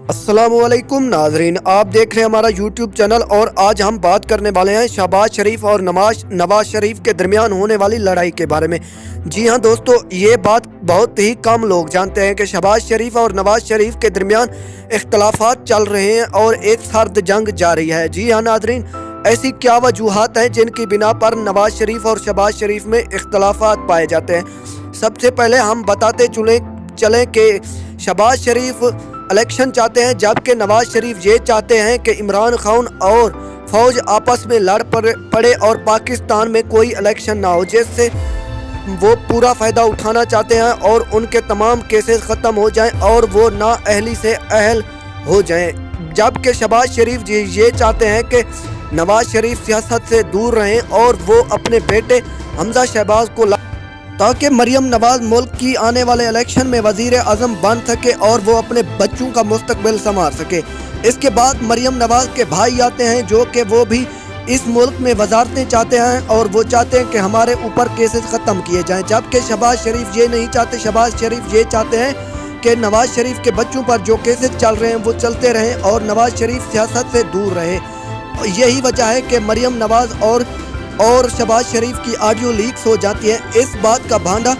अस्सलाम वालेकुम नाजरीन, आप देख रहे हैं हमारा यूट्यूब चैनल। और आज हम बात करने वाले हैं शहबाज शरीफ और नवाज शरीफ के दरमियान होने वाली लड़ाई के बारे में। जी हाँ दोस्तों, ये बात बहुत ही कम लोग जानते हैं कि शहबाज शरीफ और नवाज शरीफ के दरमियान इख्तलाफात चल रहे हैं और एक सर्द जंग जारी है। जी हाँ नाजरीन, ऐसी क्या वजूहात हैं जिनकी बिना पर नवाज शरीफ और शहबाज शरीफ में इख्तलाफात पाए जाते हैं। सबसे पहले हम बताते चलें कि शहबाज शरीफ इलेक्शन चाहते हैं, जबकि नवाज शरीफ ये चाहते हैं कि इमरान खान और फौज आपस में लड़ पड़े और पाकिस्तान में कोई इलेक्शन ना हो, जिससे वो पूरा फ़ायदा उठाना चाहते हैं और उनके तमाम केसेस ख़त्म हो जाएं और वो नाअहली से अहल हो जाएं। जबकि शहबाज शरीफ ये चाहते हैं कि नवाज शरीफ सियासत से दूर रहें और वो अपने बेटे हमजा शहबाज को ताकि मरियम नवाज मुल्क की आने वाले इलेक्शन में वज़ीर आज़म बन सके और वो अपने बच्चों का मुस्तकबिल संवार सके। इसके बाद मरियम नवाज के भाई आते हैं, जो कि वो भी इस मुल्क में वजारतें चाहते हैं और वो चाहते हैं कि हमारे ऊपर केसेस ख़त्म किए जाएं। जबकि शहबाज शरीफ ये नहीं चाहते। शहबाज शरीफ ये चाहते हैं कि नवाज शरीफ के बच्चों पर जो केसेस चल रहे हैं वो चलते रहें और नवाज शरीफ सियासत से दूर रहे। यही वजह है कि मरियम नवाज और शहबाज शरीफ की ऑडियो लीक्स हो जाती है। इस बात का भांडा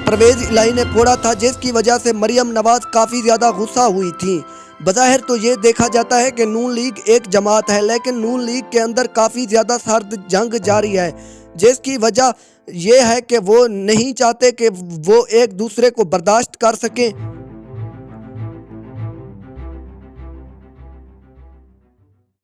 परवेज़ इलाही ने फोड़ा था, जिसकी वजह से मरियम नवाज काफ़ी ज़्यादा गुस्सा हुई थी। बज़ाहिर तो ये देखा जाता है कि नून लीग एक जमात है, लेकिन नून लीग के अंदर काफ़ी ज़्यादा सर्द जंग जारी है, जिसकी वजह यह है कि वो नहीं चाहते कि वो एक दूसरे को बर्दाश्त कर सकें